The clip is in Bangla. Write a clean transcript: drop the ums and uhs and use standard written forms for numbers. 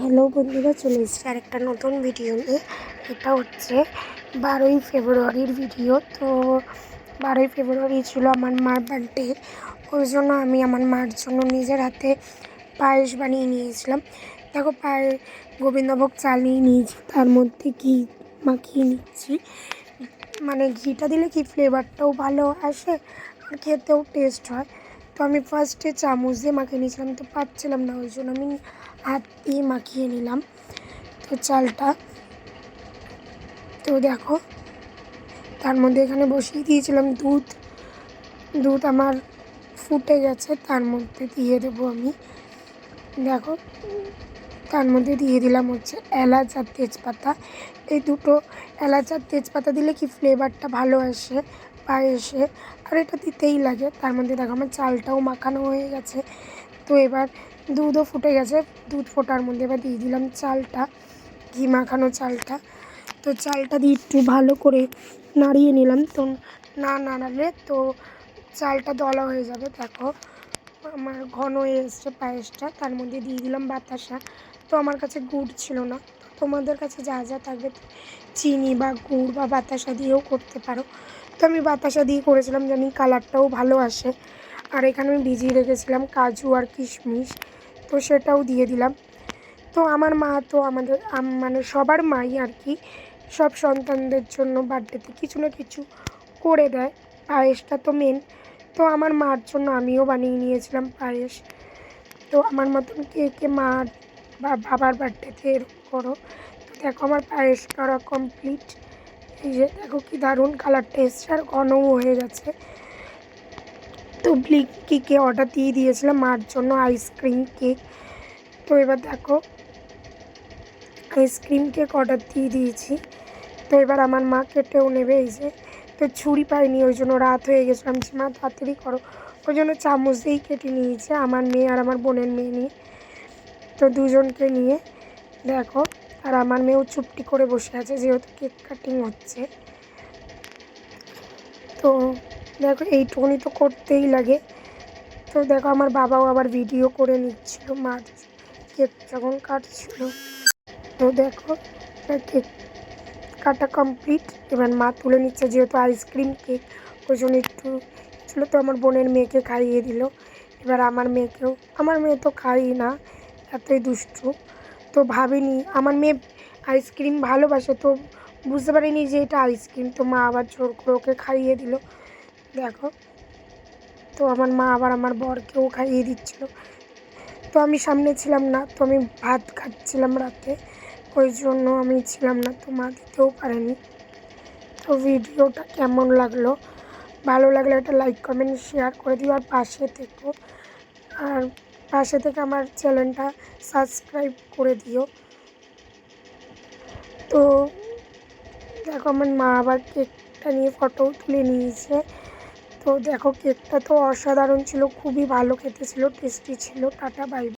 হ্যালো বন্ধুরা, চলে এসেছি আর একটা নতুন ভিডিও নিয়ে। এটা হচ্ছে 12ই ফেব্রুয়ারির ভিডিও। তো 12ই ফেব্রুয়ারি ছিল আমার মার বার্থডে। ওই জন্য আমি আমার মার জন্য নিজের হাতে পায়েস বানিয়ে নিয়েছিলাম। দেখো, গোবিন্দভোগ চাল নিয়ে নিয়েছি, তার মধ্যে ঘি মাখিয়ে নিচ্ছি। মানে ঘিটা দিলে কি ফ্লেভারটাও ভালো আসে আর খেতেও টেস্ট হয়। তো আমি ফার্স্টে চামচ দিয়ে মাখিয়ে নিয়েছিলাম, তো পাচ্ছিলাম না, ওই জন্য আমি হাত দিয়ে মাখিয়ে নিলাম তো চালটা। তো দেখো, তার মধ্যে এখানে বসিয়ে দিয়েছিলাম দুধ আমার ফুটে গেছে, তার মধ্যে দিয়ে দেবো আমি। দেখো, তার মধ্যে দিয়ে দিলাম হচ্ছে এলাচ আর তেজপাতা। এই দুটো এলাচ আর তেজপাতা দিলে কি ফ্লেভারটা ভালো আসে পায়েসে, আর এটা দিতেই লাগে। তার মধ্যে দেখো আমার চালটাও মাখানো হয়ে গেছে। তো এবার দুধও ফুটে গেছে, দুধ ফোটার মধ্যে এবার দিয়ে দিলাম চালটা, ঘি মাখানো চালটা। তো চালটা দিয়ে একটু ভালো করে নাড়িয়ে নিলাম। তো না নাড়ালে তো চালটা দলা হয়ে যাবে। দেখো, আমার ঘন হয়ে এসছে পায়েসটা। তার মধ্যে দিয়ে দিলাম বাতাসা। তো আমার কাছে গুড় ছিল না, তো তোমাদের কাছে যা যা থাকবে, চিনি বা গুড় বা বাতাসা দিয়েও করতে পারো। তো আমি বাতাসা দিয়ে করেছিলাম, জানি কালারটাও ভালো আসে। আর এখানে আমি ভিজিয়ে রেখেছিলাম কাজু আর কিশমিশ, তো সেটাও দিয়ে দিলাম। তো আমার মা তো মানে সবার মাই আর কি সব সন্তানদের জন্য বার্থডেতে কিছু না কিছু করে দেয়। পায়েসটা তো মেন। তো আমার মার জন্য আমিও বানিয়ে নিয়েছিলাম পায়েস। তো আমার মতন কে কে মার বা বাবার বার্থডেতে এরকম করো। তো দেখো, আমার পায়েস করা কমপ্লিট। এই যে দেখো কি দারুণ কালারটা এসছে আর ঘনও হয়ে গেছে। তো কেকে অর্ডার দিয়ে দিয়েছিলাম মার জন্য আইসক্রিম কেক। তো এবার দেখো, আইসক্রিম কেক অর্ডার দিয়ে দিয়েছি। তো এবার আমার মা কেটেও নেবে। এই যে, তো ছুরি পাইনি, ওই জন্য রাত হয়ে গেছিলাম যে মা তাড়াতাড়ি করো, ওই জন্য চামচ দিয়েই কেটে নিয়েছে আমার মেয়ে আর আমার বোনের মেয়ে নিয়ে। তো দুজনকে নিয়ে দেখো, আর আমার মেয়েও চুপটি করে বসে আছে যেহেতু কেক কাটিং হচ্ছে। তো দেখো, এইটুকুনি তো করতেই লাগে। তো দেখো, আমার বাবাও আবার ভিডিও করে নিচ্ছিল মার কেক যখন কাটছিল। তো দেখো, কেক কাটা কমপ্লিট। এবার মা তুলে নিচ্ছে, যেহেতু আইসক্রিম কেক ওই জন্য একটু ছিল। তো আমার বোনের মেয়েকে খাইয়ে দিল। এবার আমার মেয়ে তো খাই না, এতই দুষ্টু। তো ভাবিনি, আমার মেয়ে আইসক্রিম ভালোবাসে, তো বুঝতে পারিনি যে এটা আইসক্রিম। তো মা আবার জোর করে ওকে খাইয়ে দিল। দেখো, তো আমার মা আবার আমার বরকেও খাইয়ে দিচ্ছিল। তো আমি সামনে ছিলাম না, তো আমি ভাত খাচ্ছিলাম রাতে, ওই জন্য আমি ছিলাম না, তো মা দিতেও পারেনি। তো ভিডিওটা কেমন লাগলো, ভালো লাগলে একটা লাইক কমেন্ট শেয়ার করে দিও, আর পাশে থেকে আমার চ্যানেলটা সাবস্ক্রাইব করে দিও। তো দেখো, আমার মা আবার কেকটা নিয়ে ফটোও তুলে নিয়েছে। তো দেখো, কেকটা তো অসাধারণ ছিল, খুবই ভালো খেতে ছিল, টেস্টি ছিল। Tata, by.